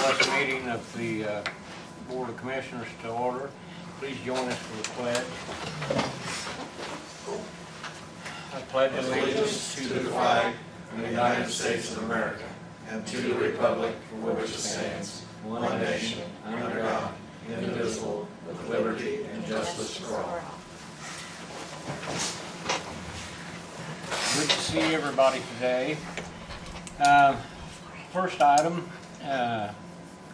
this meeting of the Board of Commissioners to order. Please join us for the pledge. I pledge allegiance to the flag of the United States of America and to the republic for which it stands, one nation, under God, indivisible, with liberty and justice for all. Good to see everybody today. First item,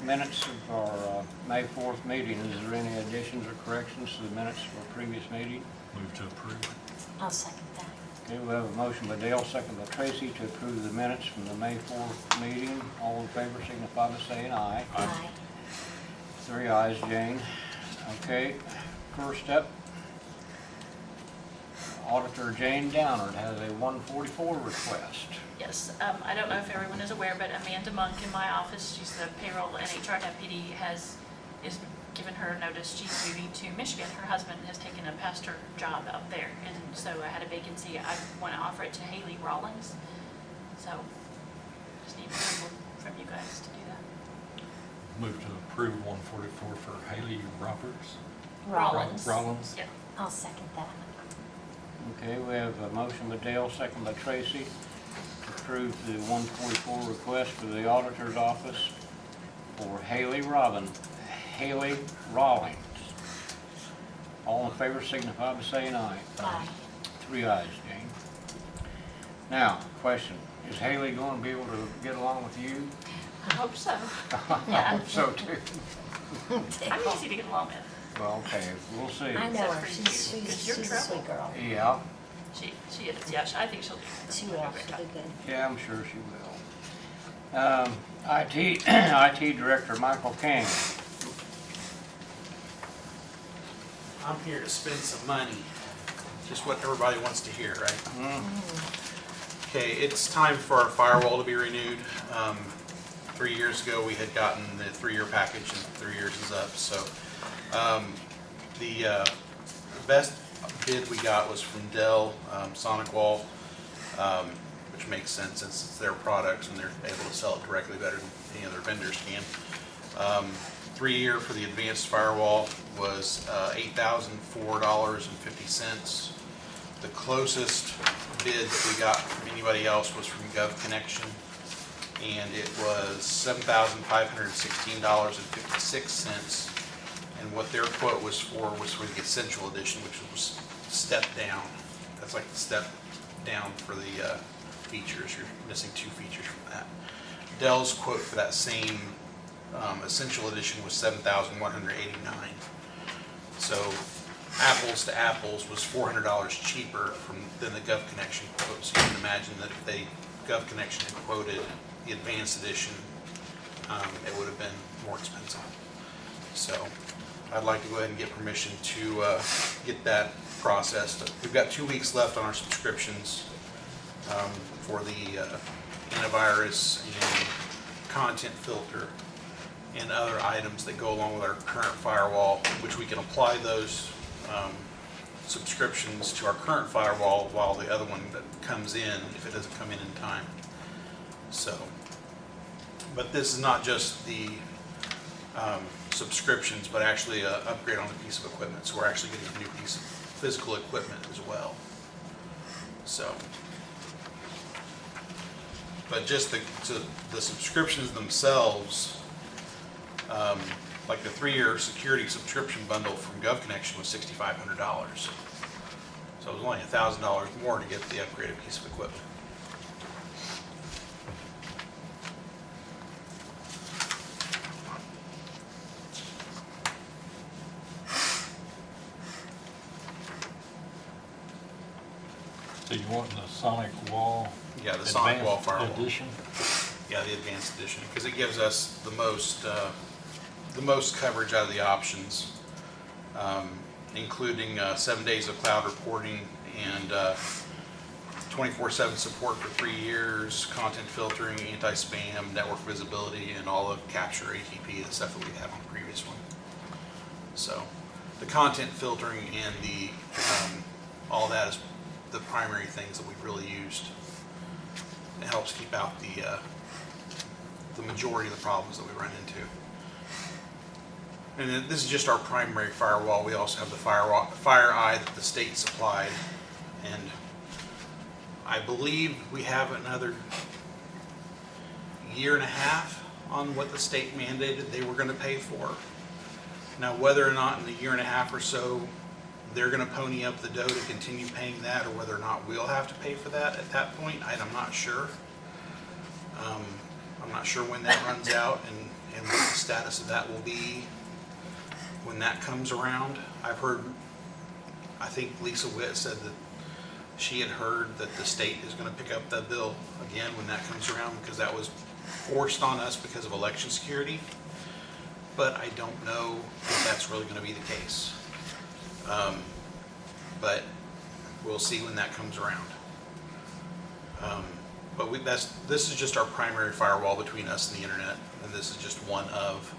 minutes of our May 4th meeting. Is there any additions or corrections to the minutes of our previous meeting? Move to approve. I'll second that. Okay, we have a motion by Dale, second by Tracy to approve the minutes from the May 4th meeting. All in favor signify by saying aye. Aye. 3 ayes, Jane. Okay, first up, Auditor Jane Downard has a 144 request. Yes, I don't know if everyone is aware, but Amanda Monk in my office, she's the payroll and HR deputy, is given her notice she's moving to Michigan. Her husband has taken a pastor job out there, and so I had a vacancy. I want to offer it to Haley Rawlings. So just need approval from you guys to do that. Move to approve 144 for Haley Roberts. Rollins. Yeah. I'll second that. Okay, we have a motion by Dale, second by Tracy, to approve the 144 request for the auditor's office for Haley Rawlings. All in favor signify by saying aye. Aye. 3 ayes, Jane. Now, question, is Haley going to be able to get along with you? I hope so. I hope so too. I'm easy to get along with. Well, okay, we'll see. I know Except her. for She's you, 'cause you're a trouble. sweet girl. Yeah, She is, yeah, I think she'll do it. She will. She'll be good. yeah, I'm sure she will. IT Director Michael King. I'm here to spend some money, just what everybody wants to hear, right? Okay, it's time for our firewall to be renewed. 3 years ago, we had gotten the 3-year package, and 3 years is up. So the best bid we got was from Dell Sonic Wall, which makes sense since it's their products and they're able to sell it directly better than any other vendors can. 3-year for the advanced firewall was $8,004.50. The closest bid that we got from anybody else was from GovConnection, and it was $7,516.56. And what their quote was for the Essential Edition, which was step down. That's like the step down for the features. You're missing 2 features from that. Dell's quote for that same Essential Edition was $7,189. So apples to apples was $400 cheaper than the GovConnection quote. So you can imagine that if GovConnection had quoted the Advanced Edition, it would have been more expensive. So I'd like to go ahead and get permission to get that processed. We've got 2 weeks left on our subscriptions for the antivirus and content filter and other items that go along with our current firewall, which we can apply those subscriptions to our current firewall while the other one that comes in, if it doesn't come in time. So, but this is not just the subscriptions, but actually an upgrade on the piece of equipment. So we're actually getting a new piece of physical equipment as well. So, but just the subscriptions themselves, like the 3-year security subscription bundle from GovConnection was $6,500. So it was only $1,000 more to get the upgraded piece of equipment. So you want the Sonic Wall? Yeah, the Sonic Wall Advanced firewall. Edition? Yeah, the advanced edition, because it gives us the most coverage out of the options, including 7 days of cloud reporting and 24/7 support for 3 years, content filtering, anti-spam, network visibility, and all of capture ATP, the stuff that we had on the previous one. So the content filtering and the all that is the primary things that we've really used. It helps keep out the the majority of the problems that we run into. And then this is just our primary firewall. We also have the fire eye that the state supplied. And I believe we have another year and a half on what the state mandated they were going to pay for. Now, whether or not in a year and a half or so they're going to pony up the dough to continue paying that, or whether or not we'll have to pay for that at that point, I'm not sure. I'm not sure when that runs out and what the status of that will be when that comes around. I've heard, I think Lisa Witt said that she had heard that the state is going to pick up that bill again when that comes around, because that was forced on us because of election security. But I don't know if that's really going to be the case. But we'll see when that comes around. But this is just our primary firewall between us and the internet, and this is just one of,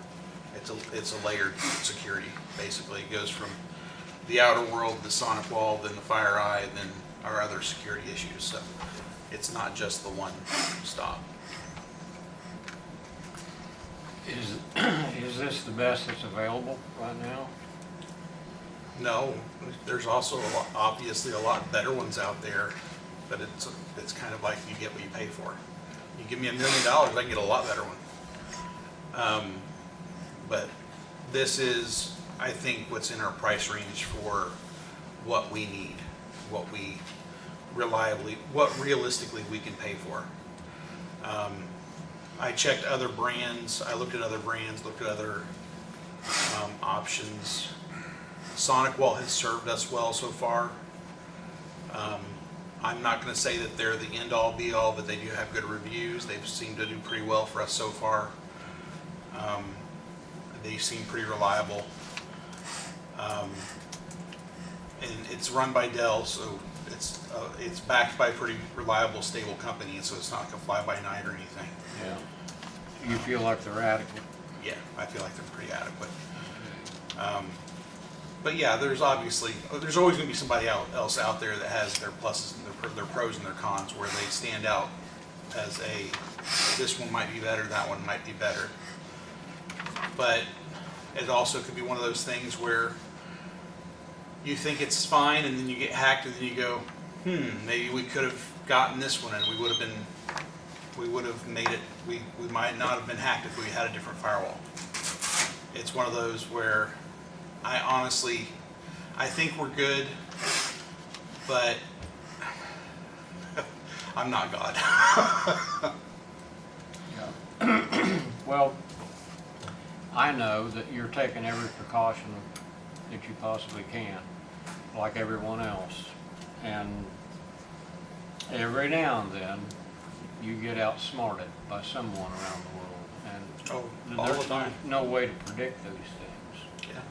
it's a layered security, basically. It goes from the outer world, the sonic wall, then the fire eye, then our other security issues. So it's not just the one stop. Is this the best that's available right now? No, there's also obviously a lot better ones out there, but it's kind of like you get what you pay for. You give me $1 million, I can get a lot better one. But this is, I think, what's in our price range for what we need, what realistically we can pay for. I checked other brands. I looked at other brands, looked at other options. SonicWall has served us well so far. I'm not going to say that they're the end-all be-all, but they do have good reviews. They've seemed to do pretty well for us so far. They seem pretty reliable. And it's run by Dell, so it's backed by a pretty reliable, stable company, so it's not like a fly-by-night or anything. Yeah. You feel like they're adequate? Yeah, I feel like they're pretty adequate. But yeah, there's always going to be somebody else out there that has their pluses and their pros and their cons, where they stand out as this one might be better, that one might be better. But it also could be one of those things where you think it's fine, and then you get hacked, and then you go, maybe we could have gotten this one, and we would have made it, we might not have been hacked if we had a different firewall. It's one of those where I think we're good, but I'm not God. Yeah. Well, I know that you're taking every precaution that you possibly can, like everyone else. And every now and then, you get outsmarted by someone around the world. And all the there's time. no way to predict those things. Yeah.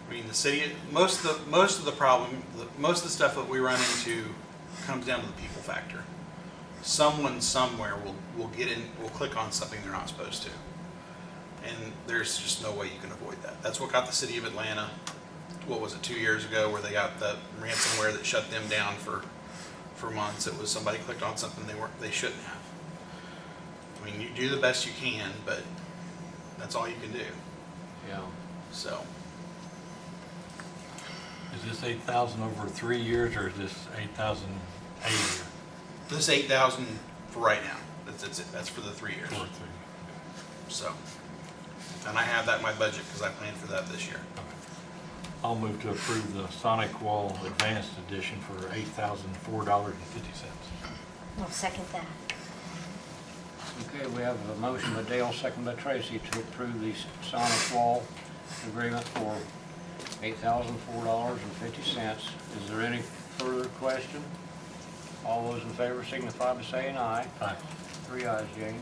I mean, the city, most of the stuff that we run into comes down to the people factor. Someone somewhere will click on something they're not supposed to. And there's just no way you can avoid that. That's what got the city of Atlanta, 2 years ago, where they got the ransomware that shut them down for months. It was somebody clicked on something they shouldn't have. I mean, you do the best you can, but that's all you can do. Yeah. So. Is this 8,000 over 3 years, or is this 8,000 a year? This is 8,000 for right now. That's it. That's for the 3 years. For 3. So, and I have that in my budget because I planned for that this year. Okay. I'll move to approve the SonicWall Advanced Edition for $8,004.50. I'll second that. Okay, we have a motion by Dale, second by Tracy, to approve the SonicWall agreement for $8,004.50. Is there any further question? All those in favor signify by saying aye. Aye. 3 ayes, Jane.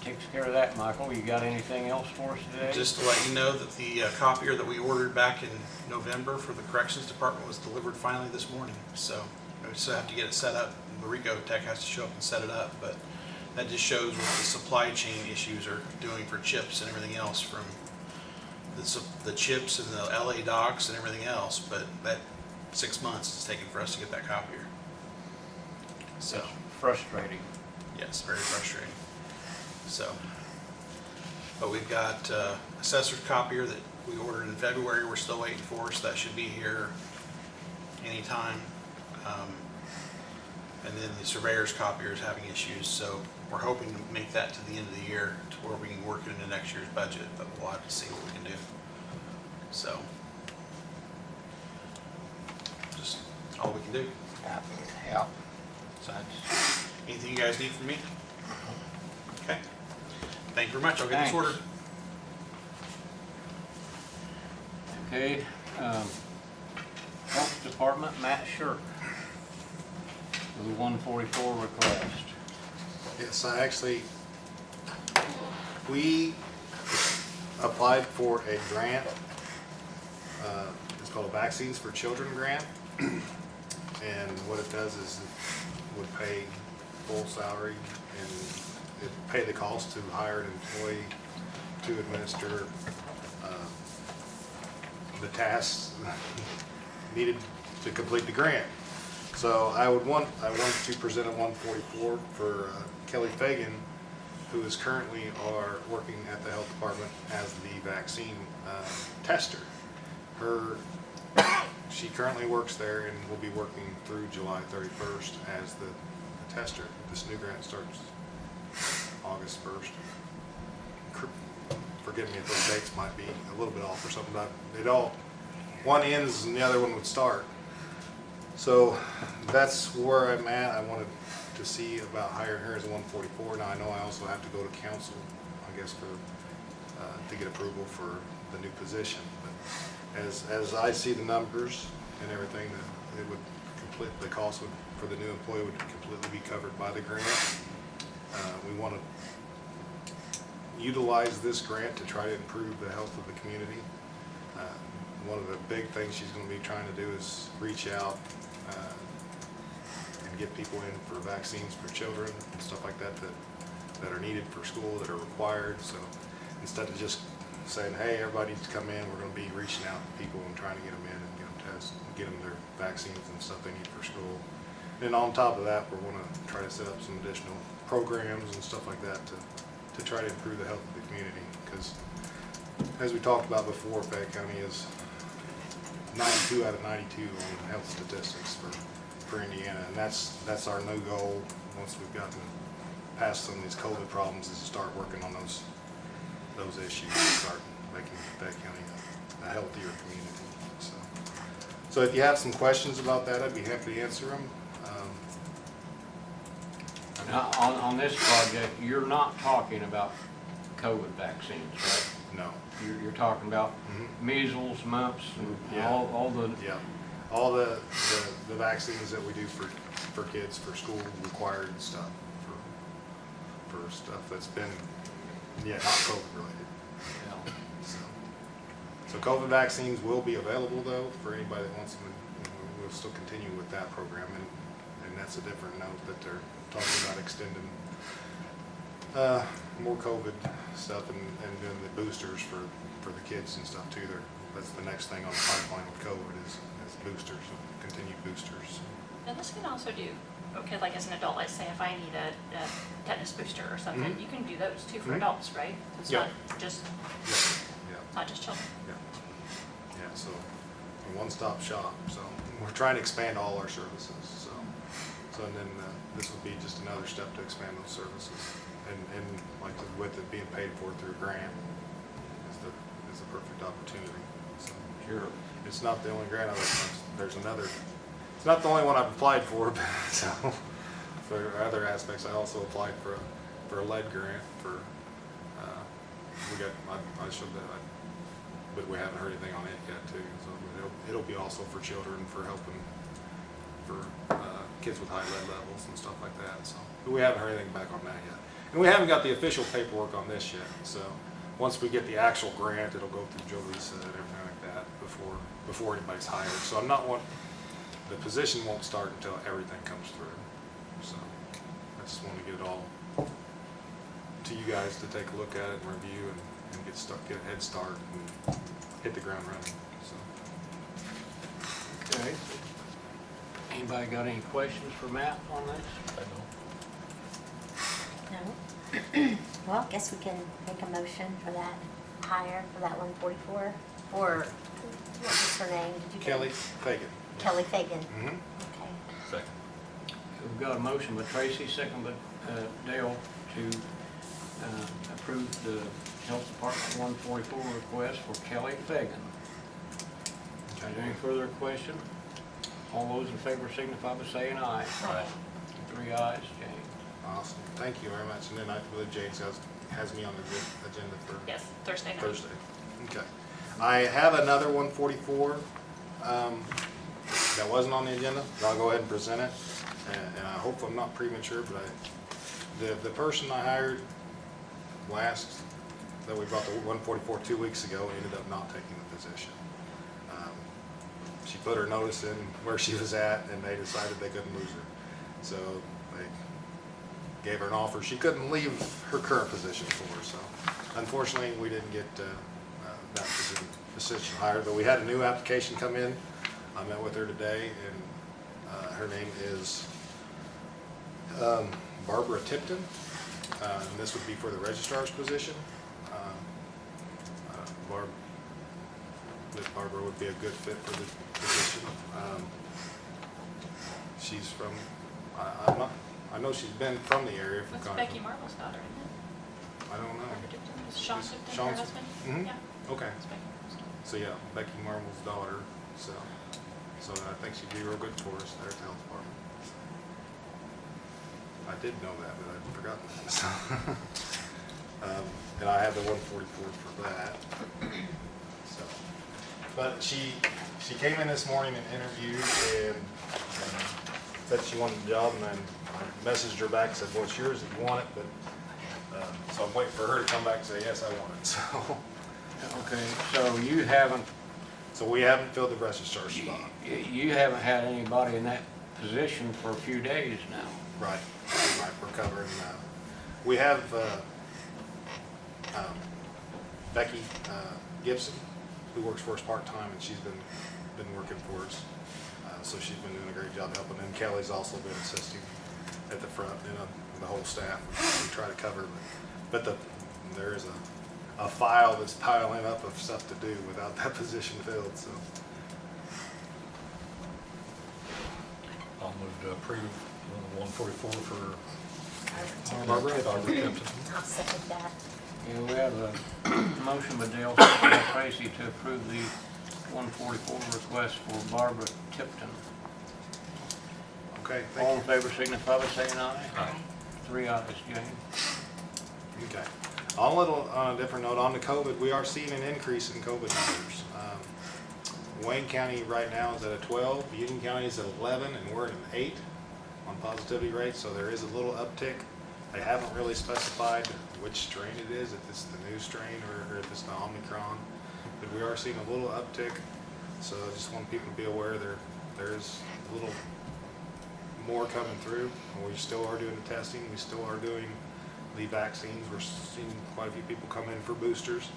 Takes care of that, Michael. You got anything else for us today? Just to let you know that the copier that we ordered back in November for the corrections department was delivered finally this morning. So we still have to get it set up. The Rico tech has to show up and set it up, but that just shows what the supply chain issues are doing for chips and everything else, from the chips and the LA docks and everything else. But that 6 months it's taken for us to get that copier. So That's frustrating. yes, very frustrating. So, but we've got assessor's copier that we ordered in February, we're still waiting for, so that should be here anytime. And then the surveyor's copier is having issues, so we're hoping to make that to the end of the year to where we can work it into next year's budget, but we'll have to see what we can do. So, just all we can do. Yeah. So, anything you guys need from me? Okay. Thank you very much. I'll get this Thanks. ordered. Okay, Health Department, Matt Shirk, with a 144 request. Yes, we applied for a grant. It's called a Vaccines for Children grant. And what it does is it would pay full salary and it pay the cost to hire an employee to administer the tasks needed to complete the grant. So I wanted to present a 144 for Kelly Fagan, who is currently working at the health department as the vaccine tester. She currently works there and will be working through July 31st as the tester. This new grant starts August 1st. Forgive me if those dates might be a little bit off or something, but one ends and the other one would start. So that's where I'm at. I wanted to see about hiring her as a 144. Now I know I also have to go to council, I guess, to get approval for the new position. But as I see the numbers and everything, the cost for the new employee would completely be covered by the grant. We want to utilize this grant to try to improve the health of the community. One of the big things she's going to be trying to do is reach out and get people in for vaccines for children and stuff like that that are needed for school, that are required. So instead of just saying, hey, everybody needs to come in, we're going to be reaching out to people and trying to get them in and get them tested, get them their vaccines and stuff they need for school. And on top of that, we're going to try to set up some additional programs and stuff like that to try to improve the health of the community. Because as we talked about before, Fayette County is 92 out of 92 on health statistics for Indiana, and that's our new goal once we've gotten past some of these COVID problems, is to start working on those issues, start making Fayette County a healthier community. So if you have some questions about that, I'd be happy to answer them. Now, on this project, you're not talking about COVID vaccines, right? No. You're talking about Mhm. measles, mumps, and Yeah. all the. Yeah, all the vaccines that we do for kids, for school required stuff, for stuff that's been, not COVID related. Yeah. So COVID vaccines will be available though for anybody that wants them. We'll still continue with that program, and that's a different note that they're talking about extending more COVID stuff and doing the boosters for the kids and stuff too. That's the next thing on the pipeline with COVID is boosters, continued boosters. And this can also do, okay, like as an adult, let's say if I need a tetanus booster or something, Mhm. you can do those too for Mhm. adults, right? It's Yeah. not just, Yeah. not just children. Yeah, so a one-stop shop. So we're trying to expand all our services. So and then this would be just another step to expand those services. And like with it being paid for through a grant is the perfect opportunity. So Sure. it's not the only grant there's another. It's not the only one I've applied for. But so for other aspects, I also applied for a lead grant for. I showed that. But we haven't heard anything on it yet too. So it'll be also for children, for helping for kids with high lead levels and stuff like that. So but we haven't heard anything back on that yet, and we haven't got the official paperwork on this yet. So once we get the actual grant, it'll go through Joe Lisa and everything like that before anybody's hired. So the position won't start until everything comes through. So I just want to get it all to you guys to take a look at it and review and get a head start and hit the ground running. So Okay. Anybody got any questions for Matt on this? No? Well, I guess we can make a motion for that hire for that 144. Or what was her name? Did you get- Kelly Fagan. Kelly Fagan. Mm-hmm. Okay. Second. We've got a motion by Tracy, second by Dale to approve the Health Department 144 request for Kelly Fagan. Is there any further question? All those in favor signify by saying aye. Aye. 3 ayes, Jane. Awesome. Thank you very much. And then I believe James has me on the agenda for Yes, Thursday night. Thursday. Okay. I have another 144 that wasn't on the agenda, but I'll go ahead and present it. And I hope I'm not premature, but the person I hired that we brought the 144 2 weeks ago ended up not taking the position. She put her notice in where she was at, and they decided they couldn't lose her. So they gave her an offer. She couldn't leave her current position for her, so unfortunately, we didn't get that position hired, but we had a new application come in. I met with her today, and her name is Barbara Tipton, and this would be for the registrar's position. Barbara would be a good fit for the position. She's from, I know she's been from the area. From That's Concord. Becky Marvel's daughter, isn't it? I don't know. Barbara Tipton? Is Sean Is Tipton her Sean's- husband? Mhm. Yeah, Okay, it's Becky Marvel's daughter. so yeah, Becky Marvel's daughter, so I think she'd be real good for us there at the health department. I did know that, but I'd forgotten that, so. And I have the 144 for that. So, but she came in this morning and interviewed and said she wanted the job, and then I messaged her back and said, well, it's yours if you want it, but, so I'm waiting for her to come back and say, yes, I want it, so. Okay, so you haven't, So we haven't filled the registrar spot. you haven't had anybody in that position for a few days now. Right, we're covering, we have Becky Gibson, who works for us part-time, and she's been working for us. So she's been doing a great job helping, and Kelly's also been assisting at the front, the whole staff. We try to cover, but there is a file that's piling up of stuff to do without that position filled, so. I'll move to approve 144 for Barbara? Barbara Tipton. I'll second that. And we have a motion by Dale, second by Tracy to approve the 144 request for Barbara Tipton. Okay, All thank in favor signify by saying aye. Aye. 3 ayes, Jane. you. Okay. On a different note, on the COVID, we are seeing an increase in COVID numbers. Wayne County right now is at a 12, Union County is at 11, and we're at an 8 on positivity rates, so there is a little uptick. They haven't really specified which strain it is, if it's the new strain or if it's the Omicron, but we are seeing a little uptick, so I just want people to be aware there is a little more coming through. We still are doing the testing, we still are doing the vaccines. We're seeing quite a few people come in for boosters,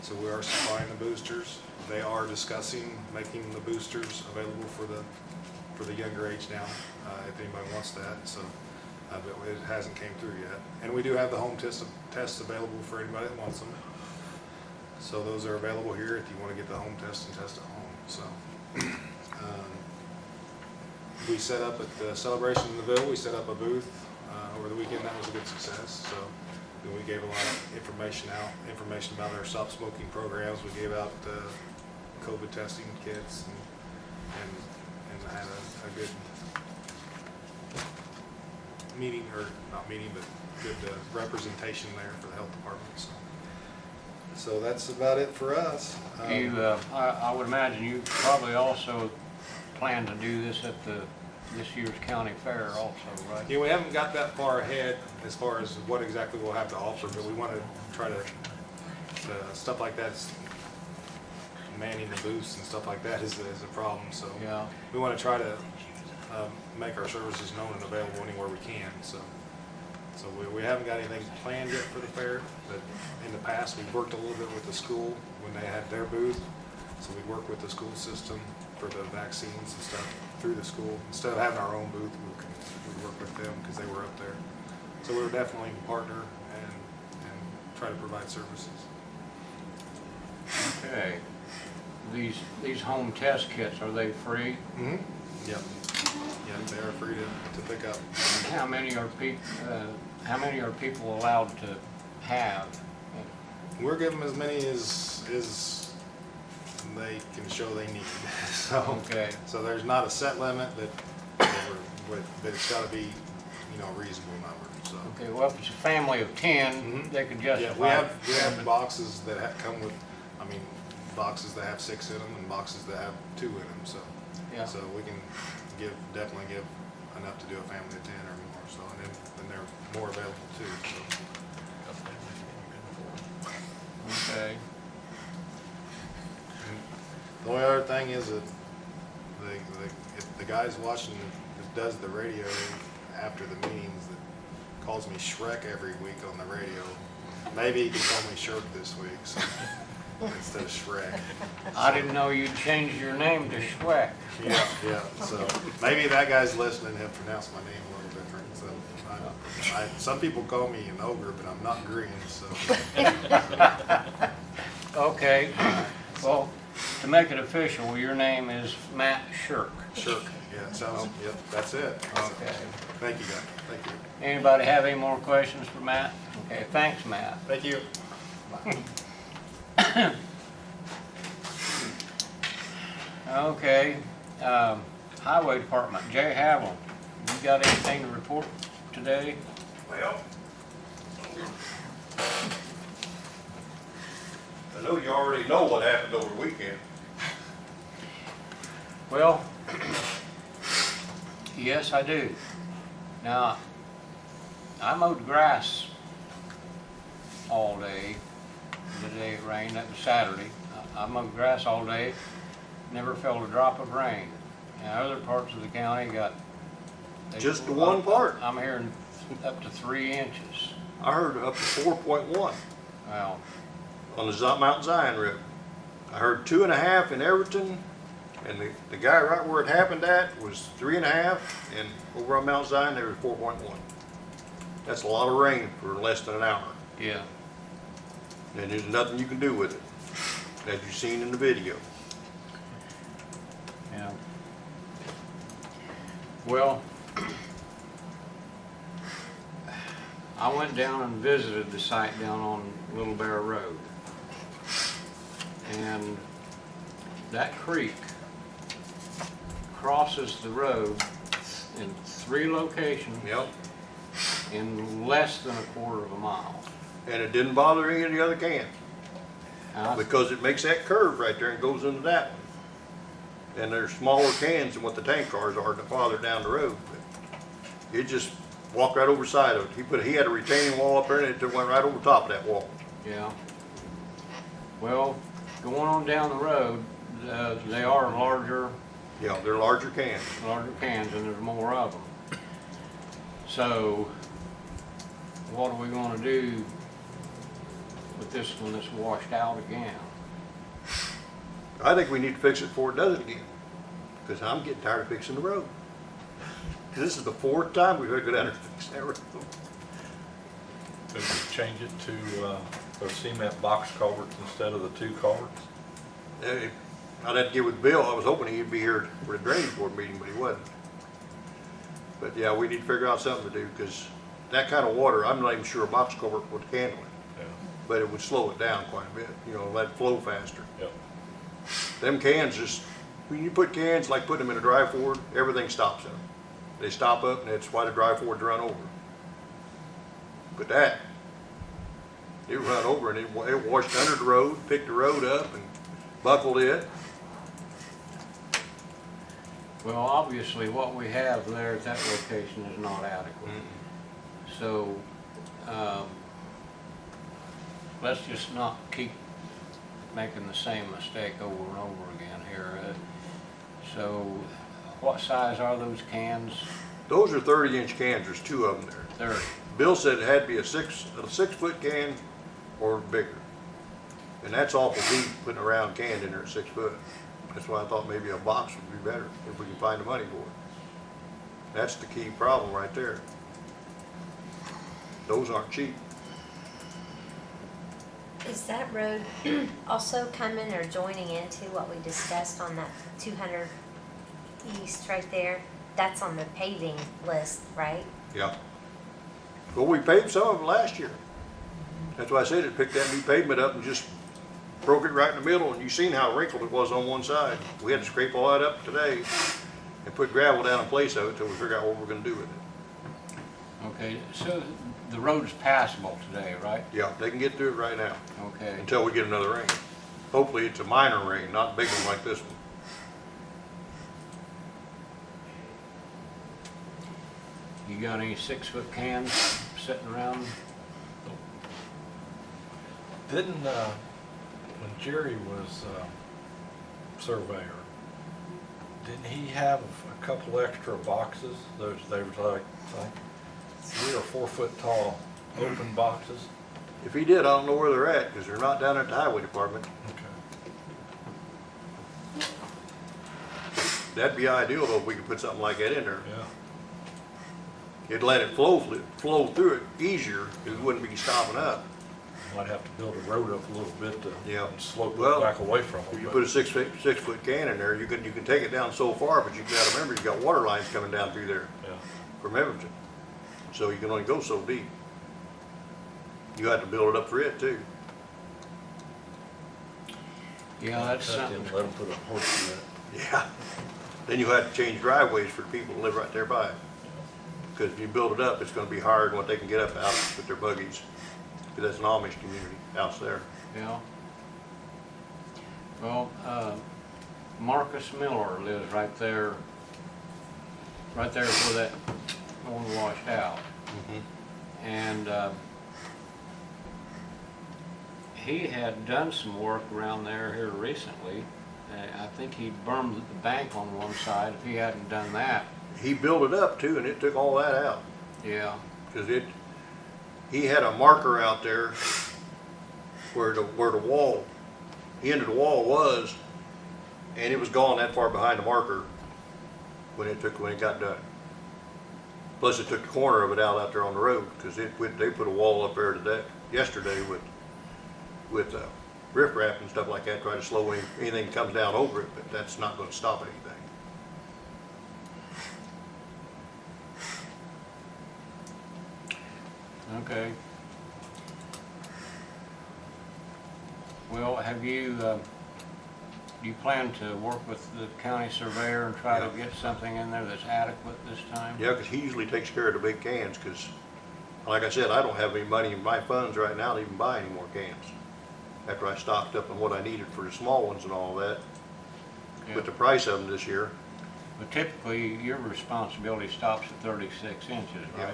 so we are supplying the boosters. They are discussing making the boosters available for the younger age now, if anybody wants that. So, but it hasn't came through yet. And we do have the home tests available for anybody that wants them. So those are available here if you want to get the home test and test at home. So we set up at the Celebration in the Ville. We set up a booth over the weekend. That was a good success. So we gave a lot of information about our stop smoking programs. We gave out COVID testing kits and had a good meeting, or not meeting, but good representation there for the health department. So that's about it for us. I would imagine you probably also plan to do this at this year's county fair also, right? Yeah, we haven't got that far ahead as far as what exactly we'll have to offer, but we want to try to, stuff like that's, manning the booths and stuff like that is a problem, so. Yeah. We want to try to make our services known and available anywhere we can, so we haven't got anything planned yet for the fair, but in the past, we've worked a little bit with the school when they had their booth, so we work with the school system for the vaccines and stuff through the school. Instead of having our own booth, we work with them because they were up there. So we were definitely a partner and try to provide services. Okay. These home test kits, are they free? Mm-hmm. Yep. Yep, they are free to pick up. And how many are people allowed to have? We're giving as many as they can show they need. So, Okay. so there's not a set limit, but it's got to be, a reasonable number. So. Okay, well, if it's a family of 10, Mhm. they could justify. Yeah, we have boxes that come with, boxes that have 6 in them and boxes that have 2 in them. So, Yeah. so we can definitely give enough to do a family of 10 or more. So, and then they're more available too. So. Okay. The only other thing is that if the guy's watching, that does the radio after the meetings, that calls me Shrek every week on the radio, maybe he can call me Shirk this week, so, instead of Shrek. I didn't know you'd changed your name to Schweck. Yeah, so maybe that guy's listening, he'll pronounce my name a little different, so some people call me an ogre, but I'm not green, so. Okay, well, to make it official, your name is Matt Shirk. Shirk, yeah, sounds, yep, that's it. Okay. Thank you, guys, thank you. Anybody have any more questions for Matt? Okay, thanks, Matt. Thank you. Okay, Highway Department, Jay Havlin, you got anything to report today? Well, I know you already know what happened over the weekend. Well, yes, I do. Now, I mowed grass all day, the day it rained, that was Saturday. I mowed grass all day, never felt a drop of rain. Now, other parts of the county got... Just the one part. I'm hearing up to 3 inches. I heard up to 4.1 Well, on the Mount Zion River. I heard 2.5 in Everton, and the guy right where it happened at was 3.5, and over on Mount Zion there was 4.1. That's a lot of rain for less than an hour, yeah. and there's nothing you can do with it, as you've seen in the video. Yeah. Well, I went down and visited the site down on Little Bear Road. And that creek crosses the road in 3 locations Yep. in less than a quarter of a mile. And it didn't bother any of the other cans, Now, because it makes that curve right there and goes into that one. And there's smaller cans than what the tank cars are farther down the road. But it just walked right over the side of it. He had a retaining wall up there, and it just went right over top of that wall. yeah. Well, going on down the road, they are larger Yeah, they're larger cans. cans and there's more of them. So what are we gonna do with this one that's washed out again? I think we need to fix it before it does it again, because I'm getting tired of fixing the road. 'Cause this is the 4th time we've had to go down there and fix that road. Could we change it to those cement box culverts instead of the 2 culverts? I'd have to get with Bill. I was hoping he'd be here for the drainage board meeting, but he wasn't. But yeah, we need to figure out something to do, because that kind of water, I'm not even sure a box culvert would handle it, Yeah. but it would slow it down quite a bit, let it flow faster. Yep. Them cans just, when you put cans, like put them in a dry ford, everything stops them. They stop up, and that's why the dry fords run over. But that, it run over, and it washed under the road, picked the road up, and buckled it. Well, obviously what we have there at that location is not adequate. So, let's just not keep making the same mistake over and over again here. So, what size are those cans? Those are 30-inch cans. There's 2 of them there. 30. Bill said it had to be a 6-foot can or bigger. And that's awful deep, putting a round can in there at 6 foot. That's why I thought maybe a box would be better if we can find the money for it. That's the key problem right there. Those aren't cheap. Is that road also coming or joining into what we discussed on that 200 east right there? That's on the paving list, right? Yeah. Well, we paved some of it last year. That's why I said it, picked that new pavement up and just broke it right in the middle, and you seen how wrinkled it was on one side. We had to scrape all that up today and put gravel down in place of it till we figure out what we're gonna do with it. Okay, so the road's passable today, right? Yeah, they can get through it right now Okay. until we get another rain. Hopefully it's a minor rain, not a big one like this one. You got any 6-foot cans sitting around? Didn't, when Jerry was surveyor, didn't he have a couple extra boxes? They were like 3 or 4 foot tall open boxes? If he did, I don't know where they're at, because they're not down at the highway department. Okay. That'd be ideal though if we could put something like that in there. Yeah. It'd let it flow through it easier, because it wouldn't be stopping up. Might have to build a road up a little bit to Yeah. slope Well, it back away from it. If you but- put a 6-foot can in there, you can take it down so far, but you gotta remember, you got water lines coming down through there Yeah. from Everton. So you can only go so deep. You have to build it up for it too. Yeah, that's Cut something. in, let them put a horse in it. Yeah. Then you have to change driveways for people to live right there by it. Because if you build it up, it's gonna be hard when they can get up out with their buggies. Because that's an Amish community out there. Yeah. Well, Marcus Miller lives right there where that one washed out. And he had done some work around there here recently. I think he burned the bank on one side. If he hadn't done that, He built it up too, and it took all that out. yeah, Because he had a marker out there where the wall, the end of the wall was, and it was gone that far behind the marker when it got done. Plus it took the corner of it out there on the road, because they put a wall up there yesterday with riprap and stuff like that, try to slow anything that comes down over it, but that's not going to stop anything. okay. Well, do you plan to work with the county surveyor and try to Yeah. get something in there that's adequate this time? Yeah, because he usually takes care of the big cans, because like I said, I don't have any money in my funds right now to even buy any more cans. After I stocked up on what I needed for the small ones and all that, Yeah. with the price of them this year. But typically, your responsibility stops at 36 inches, Yeah. right?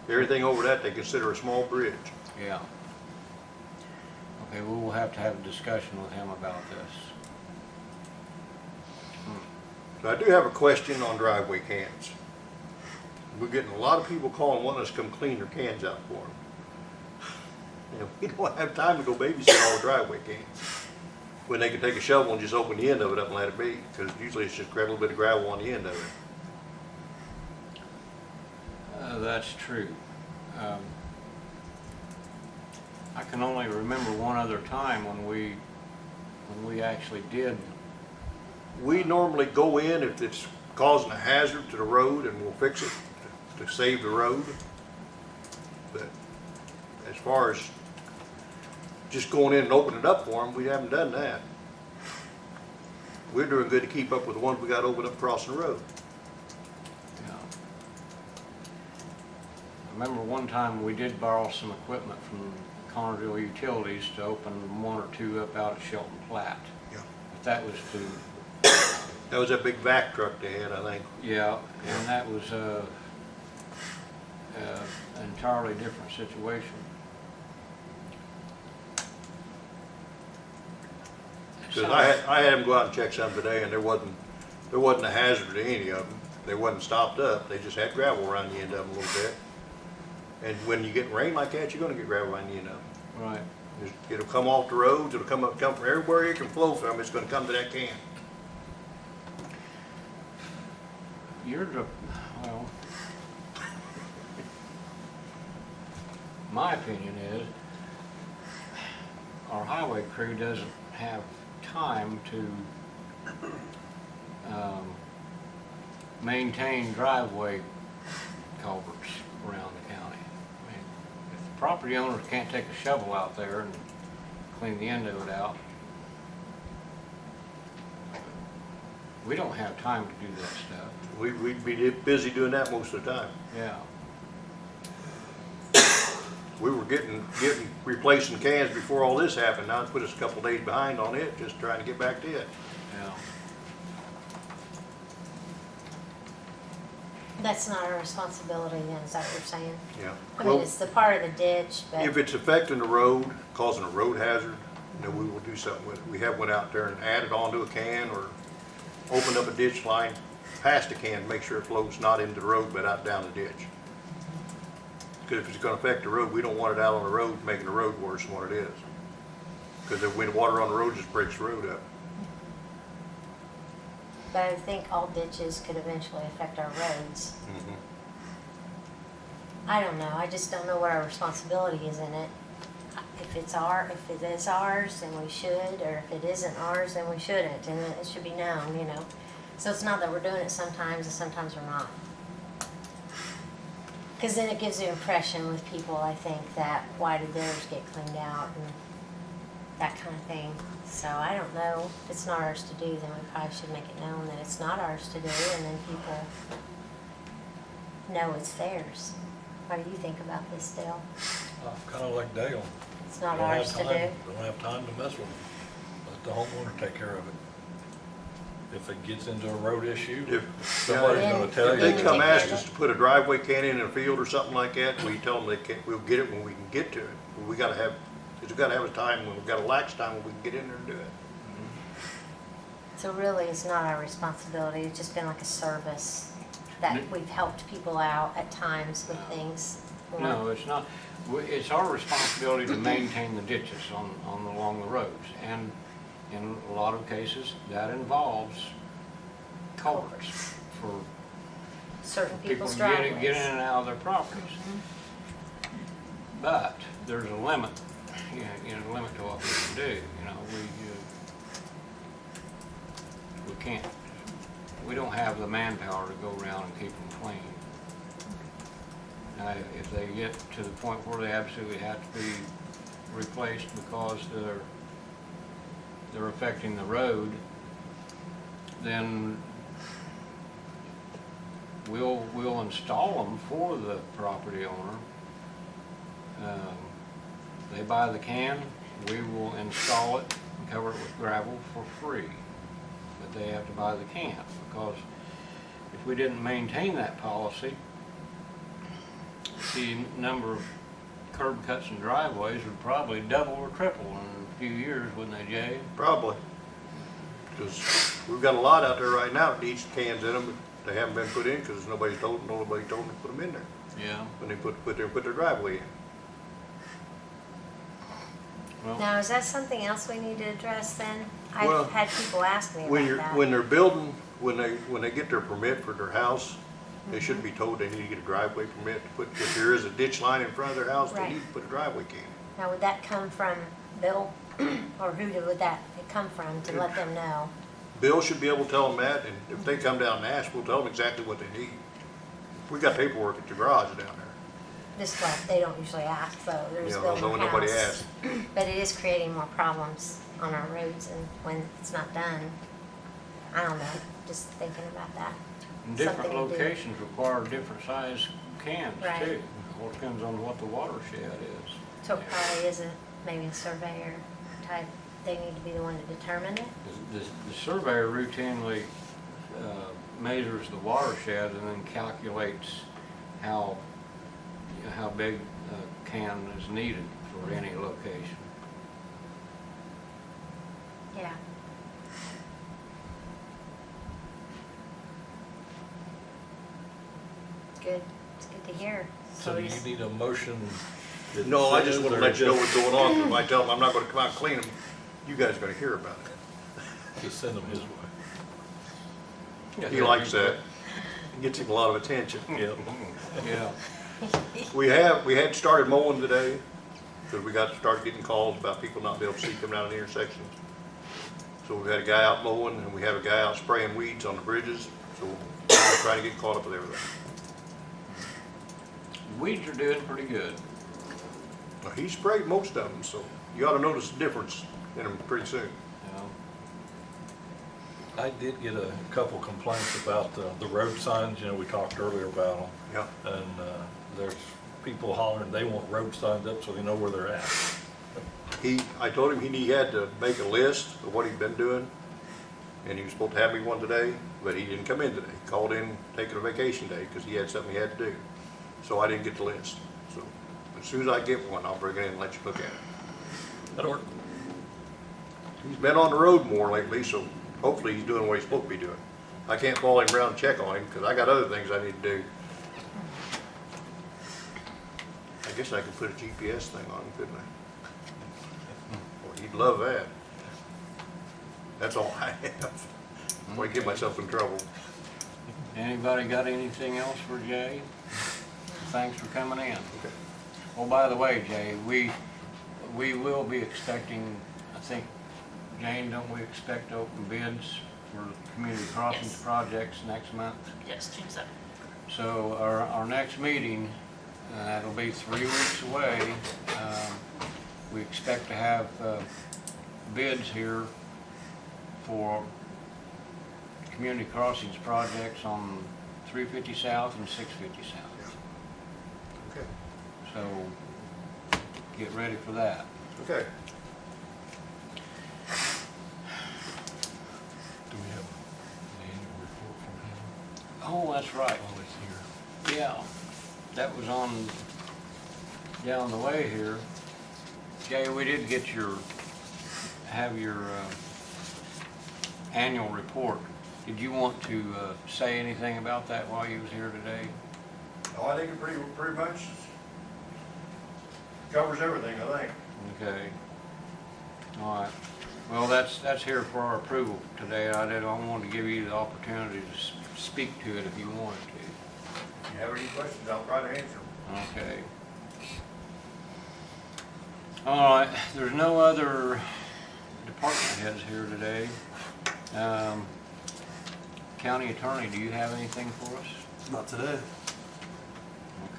Everything over that, they consider a small bridge. Yeah. Okay, well, we'll have to have a discussion with him about this. So I do have a question on driveway cans. We're getting a lot of people calling, wanting us to come clean their cans out for them. And we don't have time to go babysit all the driveway cans. When they can take a shovel and just open the end of it up and let it be, because usually it's just grab a little bit of gravel on the end of it. That's true. I can only remember one other time when we actually did. We normally go in if it's causing a hazard to the road, and we'll fix it to save the road. But as far as just going in and opening it up for them, we haven't done that. We're doing good to keep up with the ones we got open up crossing the road. Yeah. I remember one time we did borrow some equipment from Connersville Utilities to open one or two up out at Shelton Platte. Yeah. But that was to, That was that big vac truck they had, I think. yeah, and that was an entirely different situation. Because I had them go out and check some today, and there wasn't a hazard to any of them. They wasn't stopped up. They just had gravel around the end of them a little bit. And when you get rain like that, you're going to get gravel around the end of them. Right. It'll come off the roads. It'll come from everywhere it can flow from. It's going to come to that can. Well, my opinion is, our highway crew doesn't have time to maintain driveway culverts around the county. I mean, if the property owners can't take a shovel out there and clean the end of it out, we don't have time to do that stuff. We'd be busy doing that most of the time. Yeah. We were replacing cans before all this happened. Now it's put us a couple days behind on it, just trying to get back to it. Yeah. That's not our responsibility then, is that what you're saying? Yeah. I mean, it's the part of the ditch, but. If it's affecting the road, causing a road hazard, then we will do something with it. We have went out there and added onto a can or opened up a ditch line past the can, make sure it flows not into the road but out down the ditch. Because if it's gonna affect the road, we don't want it out on the road, making the road worse than what it is. Because if we had water on the road, just breaks the road up. But I think all ditches could eventually affect our roads. I don't know, I just don't know what our responsibility is in it. If it is ours, then we should, or if it isn't ours, then we shouldn't, and it should be known, you know. So it's not that we're doing it sometimes, and sometimes we're not. Because then it gives the impression with people, I think, that why did theirs get cleaned out and that kind of thing. So I don't know, if it's not ours to do, then we probably should make it known that it's not ours to do, and then people know it's theirs. What do you think about this, Dale? Kind of like Dale. It's not Don't have ours to do? time- Don't have time to mess with them. Let the homeowner take care of it. If it gets into a road issue, If- somebody's Yeah. gonna tell If they you. come ask us to put a driveway can in a field or something like that, we tell them they can't, we'll get it when we can get to it. But we gotta have, it's gotta have a time when we've got a lax time when we can get in there and do it. So really, it's not our responsibility, it's just been like a service that we've helped people out at times with things. No, it's not. It's our responsibility to maintain the ditches along the roads. And in a lot of cases, that involves culverts for Certain people people's to driveways. get in and out of their properties. But there's a limit, you know, limit to what we can do. You know, we can't, we don't have the manpower to go around and keep them clean. Now, if they get to the point where they absolutely have to be replaced because they're affecting the road, then we'll install them for the property owner. They buy the can, we will install it and cover it with gravel for free. But they have to buy the can, because if we didn't maintain that policy, the number of curb cuts and driveways would probably double or triple in a few years, wouldn't they, Jay? Probably. Because we've got a lot out there right now that needs cans in them, but they haven't been put in because nobody told them to put them in there. Yeah. When they put their driveway in. Well, Now, is that something else we need to address then? Well, I've had people ask me When about you're, that. when they're building, when they get their permit for their house, they shouldn't be told they need to get a driveway permit to put, if there is a ditch line in front of their house, they Right. need to put a driveway can. Now, would that come from Bill, or would that come from to let them know? Bill should be able to tell them that, and if they come down and ask, we'll tell them exactly what they need. We got paperwork at the garage down there. This way, they don't usually ask, so there's You know, building although nobody house. asks. But it is creating more problems on our roads, and when it's not done, I don't know, just thinking about that. and different something to do. locations require different size cans Right. too. It all depends on what the watershed is. So it probably is maybe a surveyor type, they need to be the one to determine it? The surveyor routinely measures the watershed and then calculates how big a can is needed for any location. Yeah. Good, it's good to hear. So do you need a motion? that No, I just says, want to or let you know just- what's going on, 'cause if I tell them I'm not gonna come out and clean them, you guys are gonna hear about it. Just send them his way. He likes that. It gets him a lot of attention. Yep. Yeah. We had started mowing today, because we got to start getting calls about people not being able to see coming out of the intersections. So we've had a guy out mowing, and we have a guy out spraying weeds on the bridges, so we're trying to get caught up with everything. Weeds are doing pretty good. Now, he sprayed most of them, so you ought to notice the difference in them pretty soon. You know? I did get a couple complaints about the road signs, you know, we talked earlier about them. Yeah. And there's people hollering, they want road signs up so they know where they're at. I told him he had to make a list of what he'd been doing, and he was supposed to have me one today, but he didn't come in today. He called in taking a vacation day because he had something he had to do. So I didn't get the list. So as soon as I get one, I'll bring it in and let you look at it. That'll work. He's been on the road more lately, so hopefully he's doing what he's supposed to be doing. I can't follow him around and check on him because I got other things I need to do. I guess I could put a GPS thing on him, couldn't I? Well, he'd love that. That's all I have. Before I get myself in trouble. Anybody got anything else for Jay? Thanks for coming in. Okay. Oh, by the way, Jay, we will be expecting, I think, Jane, don't we expect to open bids for community crossings Yes. projects next month? Yes, June 7th. So our next meeting, it'll be 3 weeks away. We expect to have bids here for community crossings projects on 350 South and 650 South. Okay. So get ready for that. Okay. Do we have an annual report from him? Oh, that's right. While he's here. Yeah, that was on down the way here. Jay, we did get have your annual report. Did you want to say anything about that while you was here today? Oh, I think it pretty much covers everything, I think. Okay. All right. Well, that's here for our approval today. I wanted to give you the opportunity to speak to it if you wanted to. If you have any questions, I'll try to answer them. Okay. All right, there's no other department heads here today. County Attorney, do you have anything for us? Not today.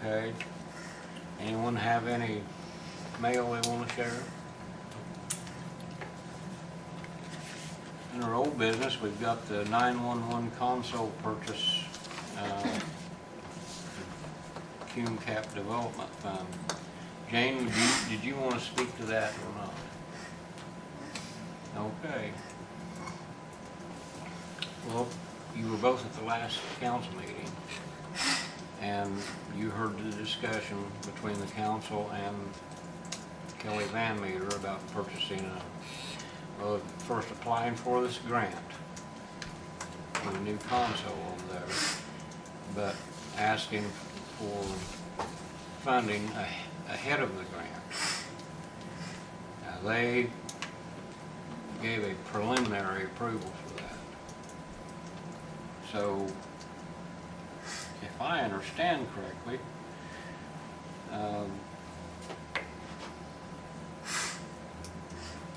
Okay. Anyone have any mail they want to share? In our old business, we've got the 911 console purchase, Cume Cap Development Fund. Jane, did you want to speak to that or not? Okay. Well, you were both at the last council meeting, and you heard the discussion between the council and Kelly Van Meter about purchasing first applying for this grant for a new console over there, but asking for funding ahead of the grant. Now, they gave a preliminary approval for that. So, if I understand correctly,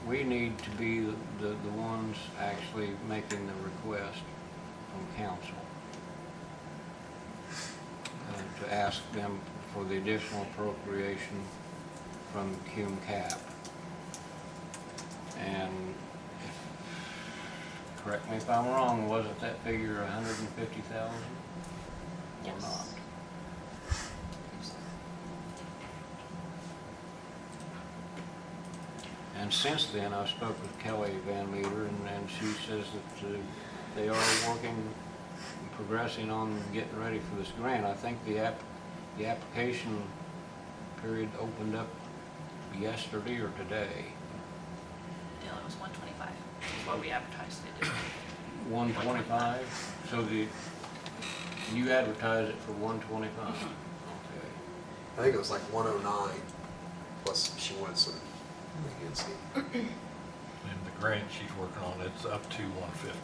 we need to be the ones actually making the request from council to ask them for the additional appropriation from Cume Cap. And correct me if I'm wrong, wasn't that figure 150,000 or Yes. not? And since then, I've spoke with Kelly Van Meter, and she says that they are working and progressing on getting ready for this grant. I think the application period opened up yesterday or today. Yeah, it was 125, is what we advertised they did. 125? So you advertise it for 125? Okay. I think it was like 109, plus she wanted some leniency. And the grant she's working on, it's up to 150.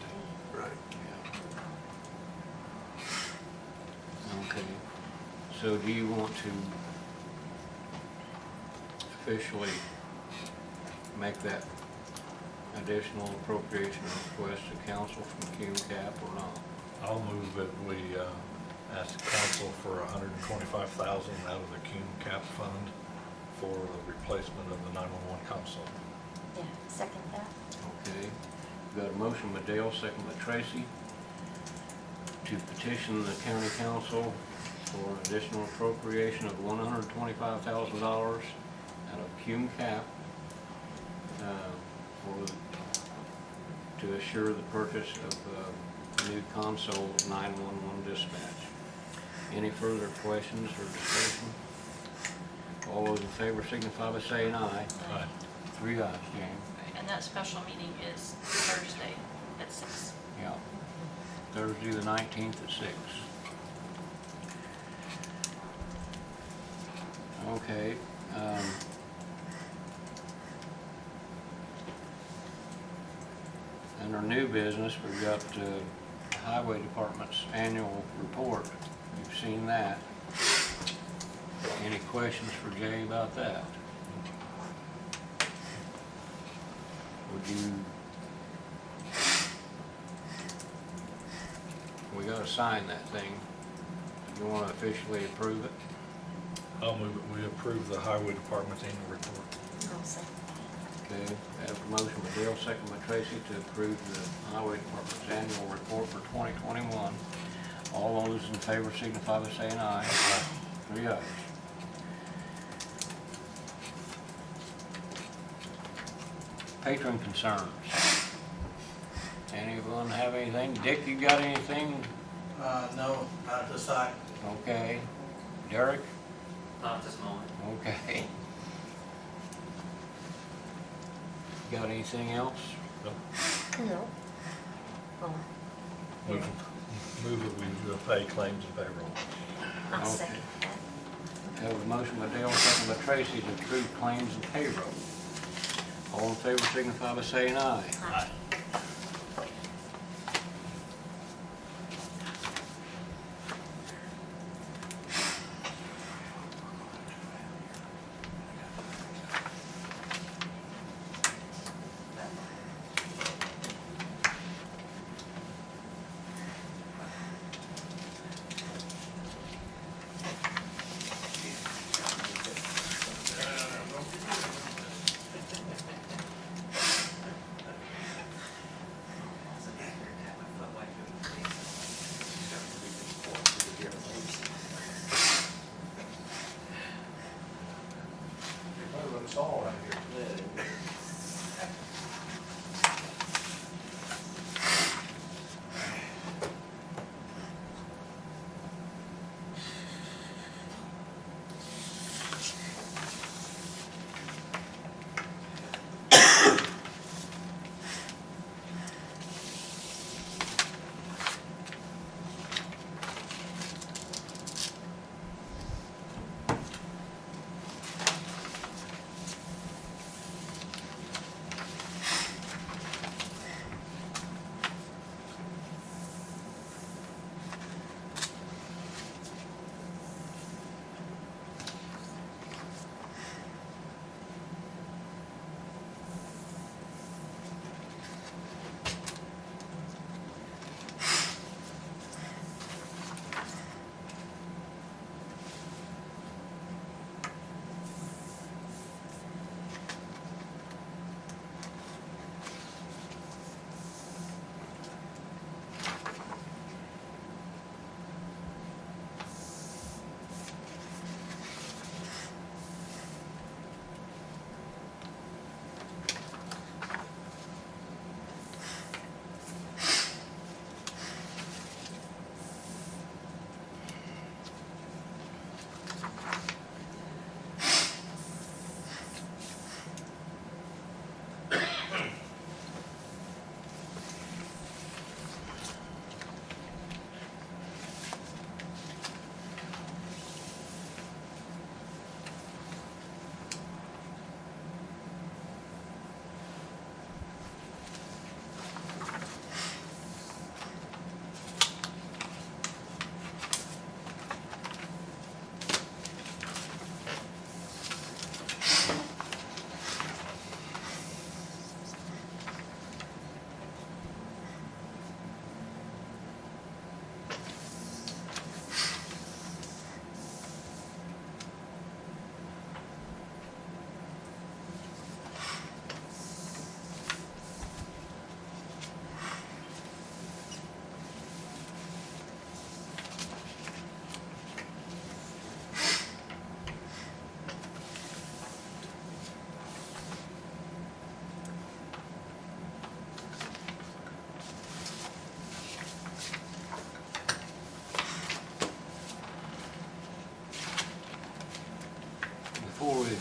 Right. Okay. So do you want to officially make that additional appropriation request to council from QCAP or not? I'll move that we ask council for $125,000 out of the CUNE-CAP fund for the replacement of the 911 console. Yeah, second that. Okay, we've got a motion by Dale, second by Tracy, to petition the county council for an additional appropriation of $125,000 out of CUNE-CAP to assure the purchase of new console 911 dispatch. Any further questions or discussion? All those in favor signify by saying aye. Aye. 3 ayes, James. And that special meeting is Thursday at 6. Yeah. Thursday the 19th at 6. Okay. Under new business, we've got the Highway Department's annual report. You've seen that. Any questions for Jay about that? Would you? We gotta sign that thing. You wanna officially approve it? I'll move it. We approve the Highway Department's annual report. I'll second Okay, I have a motion by Dale, second by Tracy to approve the Highway Department's annual report for 2021. All those in favor signify by saying aye. 3 ayes. Patron concerns. Anyone have anything? Dick, you got anything? No, not this side. Okay. Derek? Not at this moment. Okay. Got anything else? Nope. that. No. Oh, Move that we pay claims and payroll. I'll Okay. second that. Have a motion by Dale, second by Tracy to approve claims and payroll. All in favor signify by saying aye. Aye.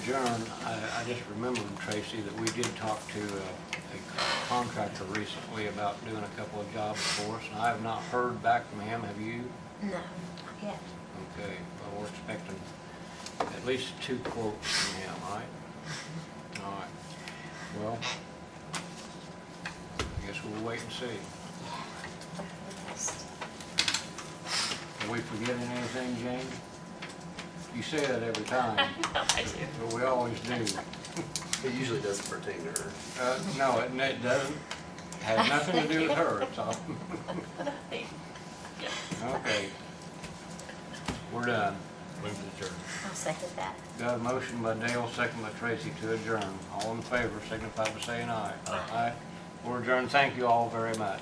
adjourn, I just remembered, Tracy, that we did talk to a contractor recently about doing a couple of jobs for us, and I have not heard back from him. Have you? No, not yet. Okay, well, we're expecting at least 2 quotes from him, right? All right. Well, I guess we'll wait and see. Are we forgetting anything, Jane? You say that every time, I do. but we always do. It usually doesn't pertain to her. No, it doesn't. Has nothing to do with her, it's all. Yeah. Okay. We're done. Move to adjourn. I'll second that. Got a motion by Dale, second by Tracy to adjourn. All in favor signify by saying aye. Aye. We're adjourned. Thank you all very much.